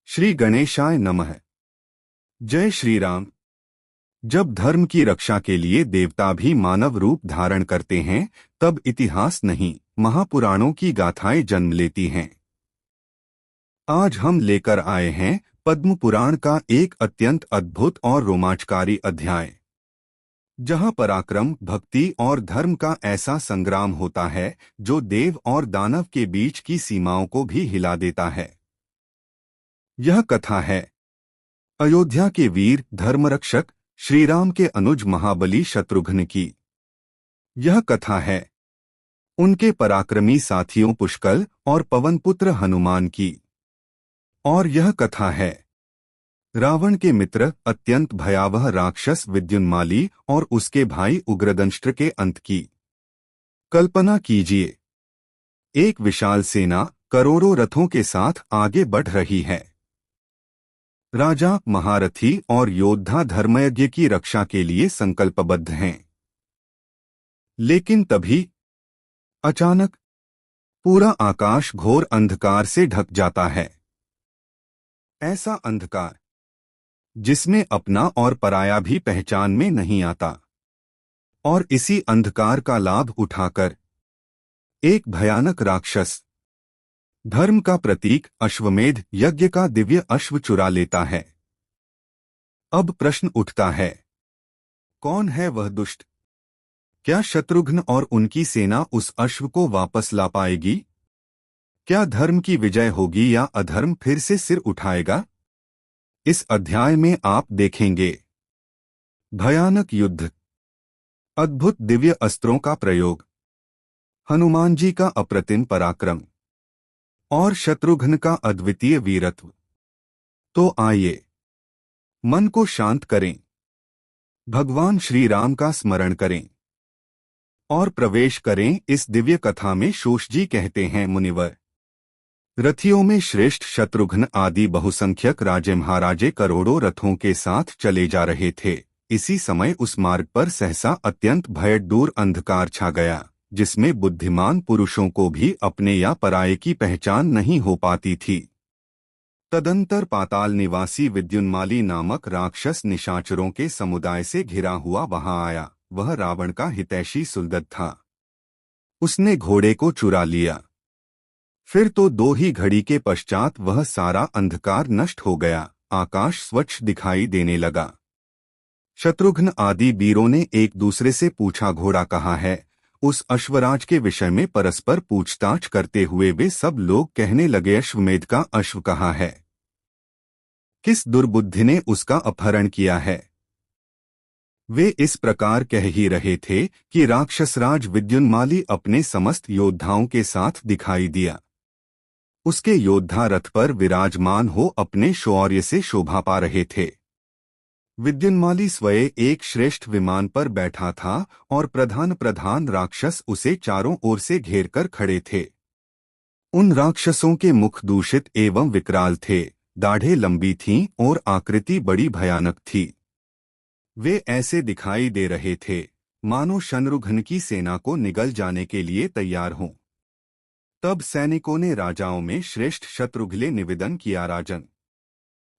श्री गणेशाय नमः। जय श्री राम। जब धर्म की रक्षा के लिए देवता भी मानव रूप धारण करते हैं, तब इतिहास नहीं, महापुराणों की गाथाएं जन्म लेती हैं। आज हम लेकर आए हैं पद्म पुराण का एक अत्यंत अद्भुत और रोमांचकारी अध्याय, जहां पराक्रम, भक्ति और धर्म का ऐसा संग्राम होता है जो देव और दानव के बीच की सीमाओं को भी हिला देता है। यह कथा है अयोध्या के वीर धर्मरक्षक श्री राम के अनुज महाबली शत्रुघ्न की। यह कथा है उनके पराक्रमी साथियों पुष्कल और पवनपुत्र हनुमान की। और यह कथा है रावण के मित्र अत्यंत भयावह राक्षस विद्युन्माली और उसके भाई उग्रदंष्ट्र के अंत की। कल्पना कीजिए, एक विशाल सेना करोड़ों रथों के साथ आगे बढ़ रही है। राजा, महारथी और योद्धा धर्मयज्ञ की रक्षा के लिए संकल्पबद्ध हैं। लेकिन तभी अचानक पूरा आकाश घोर अंधकार से ढक जाता है। ऐसा अंधकार जिसमें अपना और पराया भी पहचान में नहीं आता। और इसी अंधकार का लाभ उठाकर एक भयानक राक्षस धर्म का प्रतीक अश्वमेध यज्ञ का दिव्य अश्व चुरा लेता है। अब प्रश्न उठता है, कौन है वह दुष्ट? क्या शत्रुघ्न और उनकी सेना उस अश्व को वापस ला पाएगी? क्या धर्म की विजय होगी या अधर्म फिर से सिर उठाएगा? इस अध्याय में आप देखेंगे भयानक युद्ध, अद्भुत दिव्य अस्त्रों का प्रयोग, हनुमान जी का अप्रतिम पराक्रम और शत्रुघ्न का अद्वितीय वीरत्व। तो आइए मन को शांत करें, भगवान श्री राम का स्मरण करें और प्रवेश करें इस दिव्य कथा में। शोष जी कहते हैं, मुनिवर, रथियों में श्रेष्ठ शत्रुघ्न आदि बहुसंख्यक राजे महाराजे करोड़ों रथों के साथ चले जा रहे थे। इसी समय उस मार्ग पर सहसा अत्यंत भयदूर अंधकार छा गया, जिसमें बुद्धिमान पुरुषों को भी अपने या पराये की पहचान नहीं हो पाती थी। तदंतर पाताल निवासी विद्युन्माली नामक राक्षस निशाचरों के समुदाय से घिरा हुआ वहां आया। वह रावण का हितैषी सुलदत था। उसने घोड़े को चुरा लिया। फिर तो दो ही घड़ी के पश्चात वह सारा अंधकार नष्ट हो गया। आकाश स्वच्छ दिखाई देने लगा। शत्रुघ्न आदि वीरों ने एक दूसरे से पूछा, घोड़ा कहाँ है? उस अश्वराज के विषय में परस्पर पूछताछ करते हुए वे सब लोग कहने लगे, अश्वमेध का अश्व कहाँ है? किस दुर्बुद्धि ने उसका अपहरण किया है? वे इस प्रकार कह ही रहे थे कि राक्षसराज विद्युन्माली अपने समस्त योद्धाओं के साथ दिखाई दिया। उसके योद्धा रथ पर विराजमान हो अपने शौर्य से शोभा पा रहे थे। विद्युन्माली स्वयं एक श्रेष्ठ विमान पर बैठा था और प्रधान राक्षस उसे चारों ओर से घेरकर खड़े थे। उन राक्षसों के मुख दूषित एवं विकराल थे, दाढ़ें लंबी थीं और आकृति बड़ी भयानक थी। वे ऐसे दिखाई दे रहे थे मानो शत्रुघ्न की सेना को निगल जाने के लिए तैयार हों। तब सैनिकों ने राजाओं में श्रेष्ठ शत्रुघ्न निवेदन किया, राजन,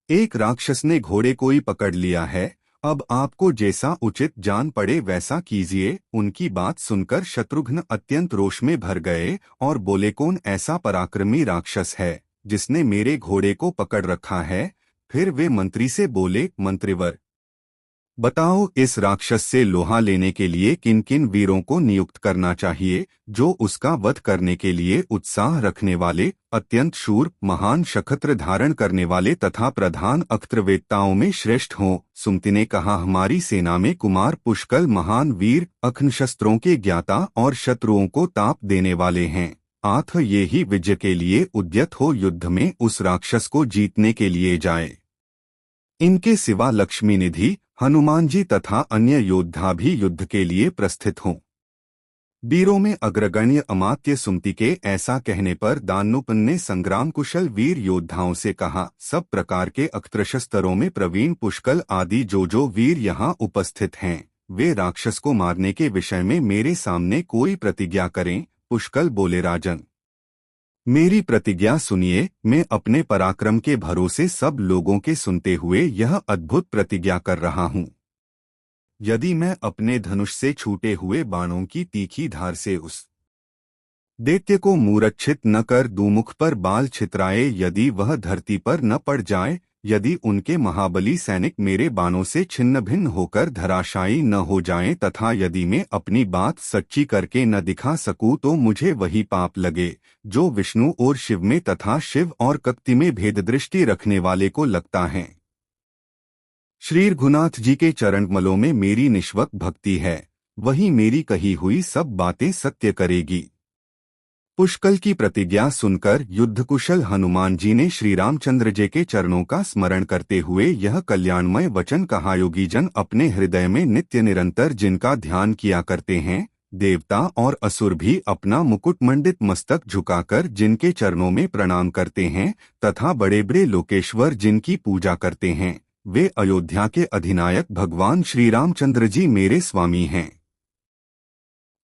एक राक्षस ने घोड़े को ही पकड़ लिया है। अब आपको जैसा उचित जान पड़े वैसा कीजिए। उनकी बात सुनकर शत्रुघ्न अत्यंत रोष में भर गए और बोले, कौन ऐसा पराक्रमी राक्षस है जिसने मेरे घोड़े को पकड़ रखा है? फिर वे मंत्री से बोले, मंत्रिवर, बताओ इस राक्षस से लोहा लेने के लिए किन किन वीरों को नियुक्त करना चाहिए, जो उसका वध करने के लिए उत्साह रखने वाले, अत्यंत शूर, महान शखत्र धारण करने वाले तथा प्रधान अस्त्रवेत्ताओं में श्रेष्ठ हों। सुमति ने कहा, हमारी सेना में कुमार पुष्कल महान वीर, अखंड शस्त्रों के ज्ञाता और शत्रुओं को ताप देने वाले हैं। आथ ये ही विजय के लिए उद्यत हो युद्ध में उस राक्षस को जीतने के लिए जाए। इनके सिवा लक्ष्मी निधि, हनुमान जी तथा अन्य योद्धा भी युद्ध के लिए प्रस्थित हों। वीरों में अग्रगण्य अमात्य सुमति के ऐसा कहने पर दानुपन ने संग्राम कुशल वीर योद्धाओं से कहा, सब प्रकार के अस्त्रशस्त्रों में प्रवीण पुष्कल आदि जो वीर यहाँ उपस्थित हैं, वे राक्षस को मारने के विषय में मेरे सामने कोई प्रतिज्ञा करें। पुष्कल बोले, राजन, मेरी प्रतिज्ञा सुनिए, मैं अपने पराक्रम के भरोसे सब लोगों के सुनते हुए यह अद्भुत प्रतिज्ञा कर रहा हूँ। यदि मैं अपने धनुष से छूटे हुए बाणों की तीखी धार से उस दैत्य को मूर्छित न कर दूं, मुख पर बाल छितराए यदि वह धरती पर न पड़ जाए, यदि उनके महाबली सैनिक मेरे बाणों से छिन्न भिन्न होकर धराशायी न हो जाएं, तथा यदि मैं अपनी बात सच्ची करके न दिखा सकूं, तो मुझे वही पाप लगे जो विष्णु और शिव में तथा शिव और कक्ति में भेददृष्टि रखने वाले को लगता है। श्री रघुनाथ जी के चरणकमलों में मेरी निष्वक भक्ति है, वही मेरी कही हुई सब बातें सत्य करेगी। पुष्कल की प्रतिज्ञा सुनकर युद्धकुशल हनुमान जी ने श्री रामचंद्र जी के चरणों का स्मरण करते हुए यह कल्याणमय वचन कहा। योगी जन अपने हृदय में नित्य निरंतर जिनका ध्यान किया करते हैं, देवता और असुर भी अपना मुकुटमंडित मस्तक झुकाकर जिनके चरणों में प्रणाम करते हैं, तथा बड़े बड़े लोकेश्वर जिनकी पूजा करते हैं, वे अयोध्या के अधिनायक भगवान श्री रामचंद्र जी मेरे स्वामी हैं।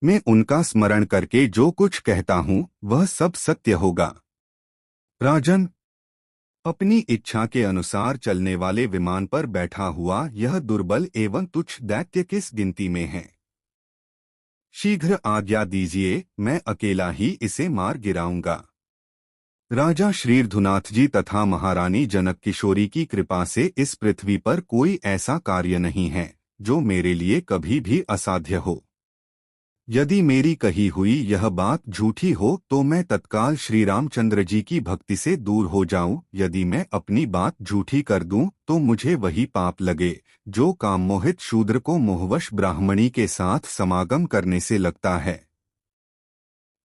मैं उनका स्मरण करके जो कुछ कहता हूँ वह सब सत्य होगा। राजन, अपनी इच्छा के अनुसार चलने वाले विमान पर बैठा हुआ यह दुर्बल एवं तुच्छ दैत्य किस गिनती में है? शीघ्र आज्ञा दीजिए, मैं अकेला ही इसे मार गिराऊंगा। राजा श्री रघुनाथ जी तथा महारानी जनक किशोरी की कृपा से इस पृथ्वी पर कोई ऐसा कार्य नहीं है जो मेरे लिए कभी भी असाध्य हो। यदि मेरी कही हुई यह बात झूठी हो तो मैं तत्काल श्री रामचंद्र जी की भक्ति से दूर हो जाऊं। यदि मैं अपनी बात झूठी कर दूं तो मुझे वही पाप लगे जो काम मोहित शूद्र को मोहवश ब्राह्मणी के साथ समागम करने से लगता है,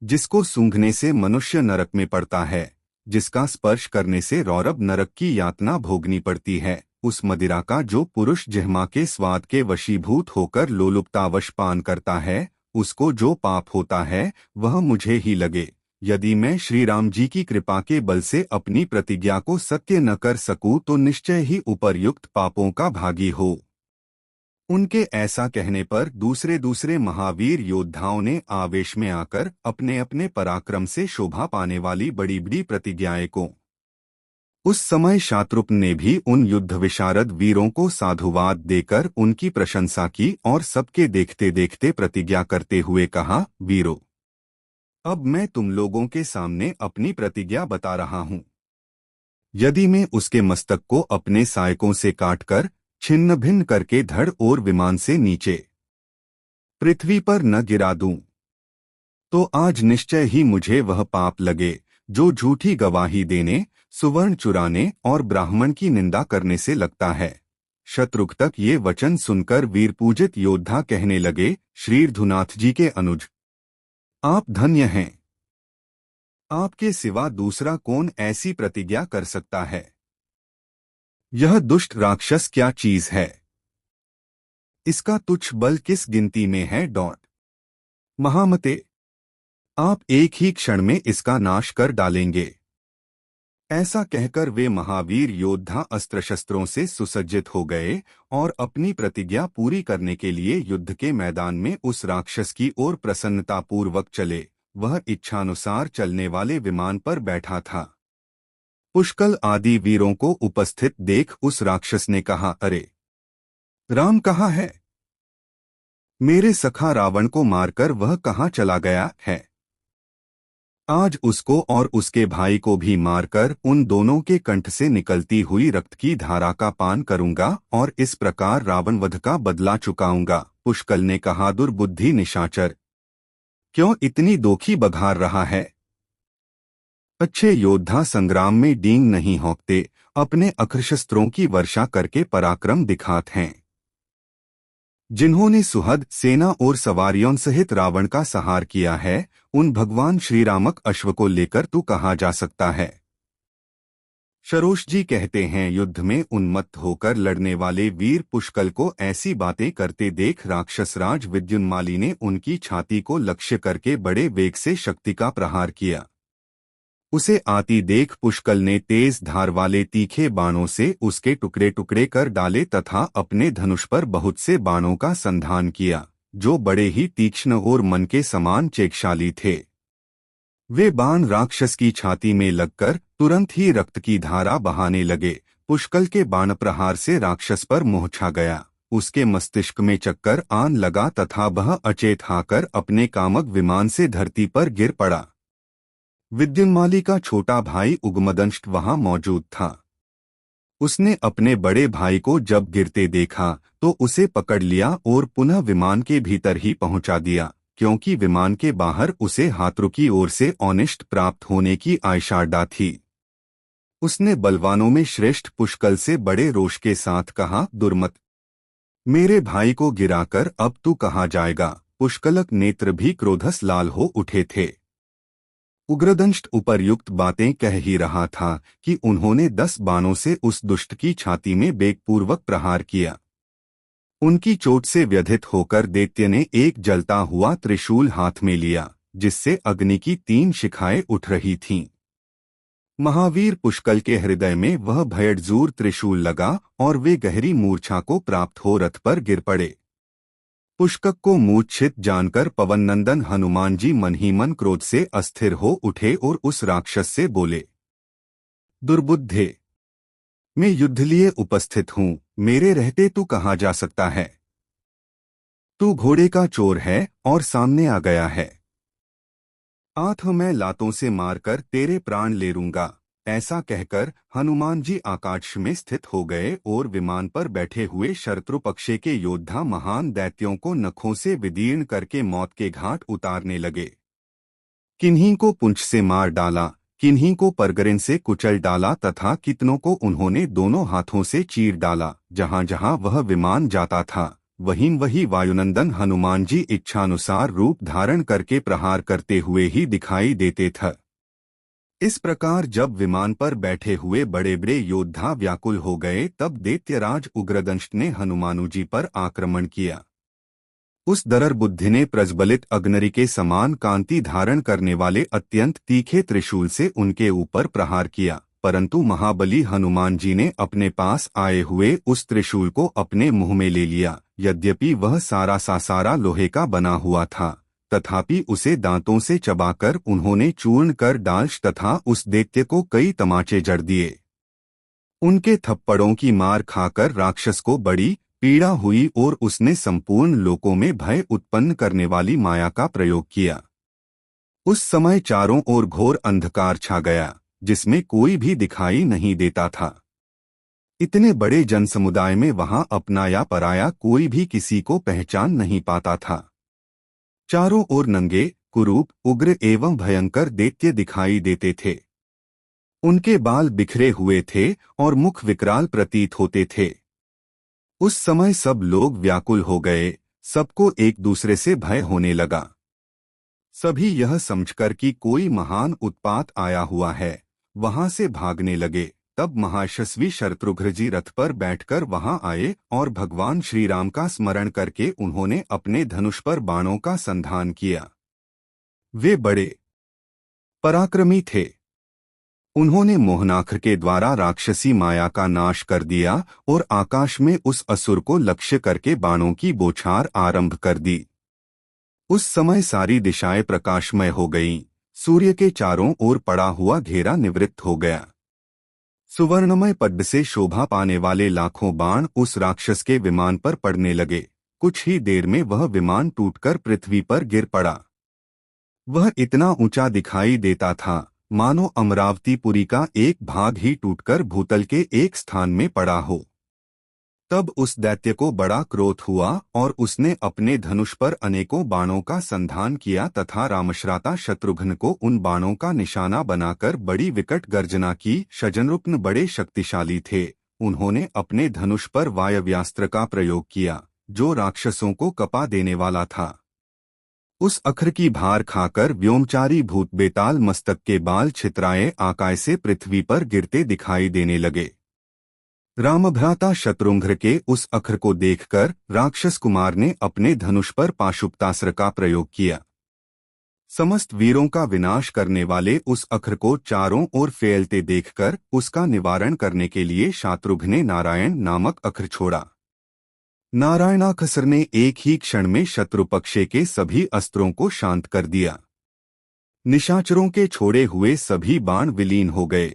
जिसको सूंघने से मनुष्य नरक में पड़ता है, जिसका स्पर्श करने से रौरव नरक की यातना भोगनी पड़ती है, उस मदिरा का जो पुरुष जिह्मा के स्वाद के वशीभूत होकर लोलुपतावश पान करता है, उसको जो पाप होता है वह मुझे ही लगे। यदि मैं श्री राम जी की कृपा के बल से अपनी प्रतिज्ञा को सत्य न कर सकूं तो निश्चय ही उपर्युक्त पापों का भागी हो। उनके ऐसा कहने पर दूसरे दूसरे महावीर योद्धाओं ने आवेश में आकर अपने अपने पराक्रम से शोभा पाने वाली बड़ी बड़ी प्रतिज्ञाएं को। उस समय शात्रुघ्न ने भी उन युद्ध विशारद वीरों को साधुवाद देकर उनकी प्रशंसा की और सबके देखते देखते प्रतिज्ञा करते हुए कहा, वीरों, अब मैं तुम लोगों के सामने अपनी प्रतिज्ञा बता रहा हूँ। यदि मैं उसके मस्तक को अपने सायकों से काटकर छिन्न भिन्न करके धड़ और विमान से नीचे पृथ्वी पर न गिरा दूं, तो आज निश्चय ही मुझे वह पाप लगे जो झूठी गवाही देने, सुवर्ण चुराने और ब्राह्मण की निंदा करने से लगता है। शत्रुघ्न तक ये वचन सुनकर वीर पूजित योद्धा कहने लगे, श्री रघुनाथ जी के अनुज, आप धन्य हैं। आपके सिवा दूसरा कौन ऐसी प्रतिज्ञा कर सकता है? यह दुष्ट राक्षस क्या चीज है? इसका तुच्छ बल किस गिनती में है? महामते, आप एक ही क्षण में इसका नाश कर डालेंगे। ऐसा कहकर वे महावीर योद्धा अस्त्र शस्त्रों से सुसज्जित हो गए और अपनी प्रतिज्ञा पूरी करने के लिए युद्ध के मैदान में उस राक्षस की ओर प्रसन्नतापूर्वक चले। वह इच्छानुसार चलने वाले विमान पर बैठा था। पुष्कल आदि वीरों को उपस्थित देख उस राक्षस ने कहा, अरे राम कहाँ है? मेरे सखा रावण को मारकर वह कहाँ चला गया है? आज उसको और उसके भाई को भी मारकर उन दोनों के कंठ से निकलती हुई रक्त की धारा का पान करूंगा और इस प्रकार रावण वध का बदला चुकाऊंगा। पुष्कल ने कहा, दुर्बुद्धि निशाचर, क्यों इतनी दोखी बघार रहा है? अच्छे योद्धा संग्राम में डींग नहीं होंकते, अपने अक्षशस्त्रों की वर्षा करके पराक्रम दिखाते हैं। जिन्होंने सुहद सेना और सवारियों सहित रावण का संहार किया है, उन भगवान श्री रामक अश्व को लेकर तू कहाँ जा सकता है? सरोज जी कहते हैं, युद्ध में उन्मत्त होकर लड़ने वाले वीर पुष्कल को ऐसी बातें करते देख राक्षसराज विद्युन्माली ने उनकी छाती को लक्ष्य करके बड़े वेग से शक्ति का प्रहार किया। उसे आती देख पुष्कल ने तेज धार वाले तीखे बाणों से उसके टुकड़े टुकड़े कर डाले तथा अपने धनुष पर बहुत से बाणों का संधान किया, जो बड़े ही तीक्ष्ण और मन के समान चेकशाली थे। वे बाण राक्षस की छाती में लगकर तुरंत ही रक्त की धारा बहाने लगे। पुष्कल के बाण प्रहार से राक्षस पर मोह छा गया। उसके मस्तिष्क में चक्कर आन लगा तथा वह अचेत हाकर अपने कामक विमान से धरती पर गिर पड़ा। विद्युन्माली का छोटा भाई उग्मदंष्ट वहां मौजूद था। उसने अपने बड़े भाई को जब गिरते देखा तो उसे पकड़ लिया और पुनः विमान के भीतर ही पहुंचा दिया, क्योंकि विमान के बाहर उसे हाथों की ओर से अनिष्ट प्राप्त होने की आशंका थी। उसने बलवानों में श्रेष्ठ पुष्कल से बड़े रोष के साथ कहा, दुर्मत, मेरे भाई को गिराकर अब तू कहाँ जाएगा। पुष्कलक नेत्र भी क्रोधस लाल हो उठे थे। उग्रदंष्ट उपर्युक्त बातें कह ही रहा था कि उन्होंने 10 बाणों से उस दुष्ट की छाती में वेगपूर्वक प्रहार किया। उनकी चोट से व्यथित होकर दैत्य ने एक जलता हुआ त्रिशूल हाथ में लिया, जिससे अग्नि की 3 शिखाएं उठ रही थीं। महावीर पुष्कल के हृदय में वह भयजूर त्रिशूल लगा और वे गहरी मूर्छा को प्राप्त हो रथ पर गिर पड़े। पुष्कक को मूर्छित जानकर पवननंदन हनुमान जी मन ही मन क्रोध से अस्थिर हो उठे और उस राक्षस से बोले, दुर्बुद्धे, मैं युद्ध लिए उपस्थित हूँ, मेरे रहते तू कहाँ जा सकता है? तू घोड़े का चोर है और सामने आ गया है। आठ मैं लातों से मारकर तेरे प्राण ले लूंगा। ऐसा कहकर हनुमान जी आकाश में स्थित हो गए और विमान पर बैठे हुए शत्रु पक्ष के योद्धा महान दैत्यों को नखों से विदीर्ण करके मौत के घाट उतारने लगे। किन्हीं को पुंछ से मार डाला, किन्हीं को परगरेन से कुचल डाला तथा कितनों को उन्होंने दोनों हाथों से चीर डाला। जहां जहां वह विमान जाता था वहीं वही वायुनंदन हनुमान जी इच्छानुसार रूप धारण करके प्रहार करते हुए ही दिखाई देते थे। इस प्रकार जब विमान पर बैठे हुए बड़े बड़े योद्धा व्याकुल हो गए तब दैत्यराज उग्रदंष्ट ने हनुमानुजी पर आक्रमण किया। उस दरर बुद्धि ने प्रज्वलित अग्नि के समान कांति धारण करने वाले अत्यंत तीखे त्रिशूल से उनके ऊपर प्रहार किया, परंतु महाबली हनुमान जी ने अपने पास आए हुए उस त्रिशूल को अपने मुंह में ले लिया। यद्यपि वह सारा लोहे का बना हुआ था, तथापि उसे दांतों से चबाकर उन्होंने चूर्ण कर डाल तथा उस दैत्य को कई तमाचे जड़ दिए। उनके थप्पड़ों की मार खाकर राक्षस को बड़ी पीड़ा हुई और उसने संपूर्ण लोकों में भय उत्पन्न करने वाली माया का प्रयोग किया। उस समय चारों ओर घोर अंधकार छा गया, जिसमें कोई भी दिखाई नहीं देता था। इतने बड़े जनसमुदाय में वहां अपना या पराया कोई भी किसी को पहचान नहीं पाता था। चारों ओर नंगे, कुरूप, उग्र एवं भयंकर दैत्य दिखाई देते थे। उनके बाल बिखरे हुए थे और मुख विकराल प्रतीत होते थे। उस समय सब लोग व्याकुल हो गए, सबको एक दूसरे से भय होने लगा। सभी यह समझकर कि कोई महान उत्पात आया हुआ है, वहां से भागने लगे। तब महायशस्वी शत्रुघ्न जी रथ पर बैठकर वहां आए और भगवान श्री राम का स्मरण करके उन्होंने अपने धनुष पर बाणों का संधान किया। वे बड़े पराक्रमी थे। उन्होंने मोहनाख्र के द्वारा राक्षसी माया का नाश कर दिया और आकाश में उस असुर को लक्ष्य करके बाणों की बौछार आरंभ कर दी। उस समय सारी दिशाएं प्रकाशमय हो गईं, सूर्य के चारों ओर पड़ा हुआ घेरा निवृत्त हो गया। सुवर्णमय पद्म से शोभा पाने वाले लाखों बाण उस राक्षस के विमान पर पड़ने लगे। कुछ ही देर में वह विमान टूटकर पृथ्वी पर गिर पड़ा। वह इतना ऊंचा दिखाई देता था मानो अमरावतीपुरी का एक भाग ही टूटकर भूतल के एक स्थान में पड़ा हो। तब उस दैत्य को बड़ा क्रोध हुआ और उसने अपने धनुष पर अनेकों बाणों का संधान किया तथा रामश्राता शत्रुघ्न को उन बाणों का निशाना बनाकर बड़ी विकट गर्जना की। शजनरुक्न बड़े शक्तिशाली थे। उन्होंने अपने धनुष पर वायव्यास्त्र का प्रयोग किया, जो राक्षसों को कपा देने वाला था। उस अख्र की भार खाकर व्योमचारी भूत बेताल मस्तक के बाल छितराए आकाश से पृथ्वी पर गिरते दिखाई देने लगे। रामभ्राता शत्रुघ्न के उस अख्र को देखकर राक्षस कुमार ने अपने धनुष पर पाशुपतास्त्र का प्रयोग किया। समस्त वीरों का विनाश करने वाले उस अख्र को चारों ओर फैलते देखकर उसका निवारण करने के लिए शत्रुघ्न ने नारायण नामक अख्र छोड़ा। नारायणाखसर ने एक ही क्षण में शत्रु पक्ष के सभी अस्त्रों को शांत कर दिया। निशाचरों के छोड़े हुए सभी बाण विलीन हो गए।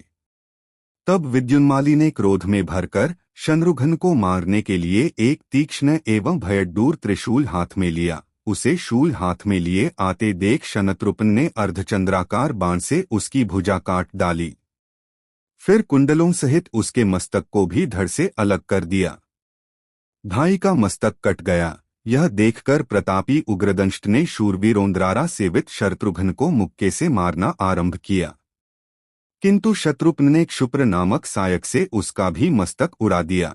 तब विद्युन्माली ने क्रोध में भरकर शत्रुघ्न को मारने के लिए एक तीक्ष्ण एवं भयडूर त्रिशूल हाथ में लिया। उसे शूल हाथ में लिए आते देख शतरुघ्न ने अर्धचंद्राकार बाण से उसकी भुजा काट डाली। फिर कुंडलों सहित उसके मस्तक को भी धड़ से अलग कर दिया। भाई का मस्तक कट गया, यह देखकर प्रतापी उग्रदंष्ट ने शूरवीरोंद्रारा सेवित शत्रुघ्न को मुक्के से मारना आरंभ किया, किंतु शत्रुघ्न ने क्षुप्र नामक सायक से उसका भी मस्तक उड़ा दिया।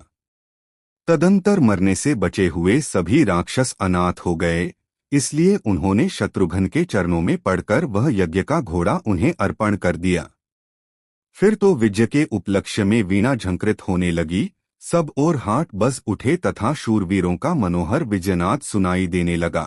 तदंतर मरने से बचे हुए सभी राक्षस अनाथ हो गए, इसलिए उन्होंने शत्रुघ्न के चरणों में पड़कर वह यज्ञ का घोड़ा उन्हें अर्पण कर दिया। फिर तो विजय के उपलक्ष्य में वीणा झंकृत होने लगी, सब ओर हाट बज उठे तथा शूरवीरों का मनोहर विजयनाद सुनाई देने लगा।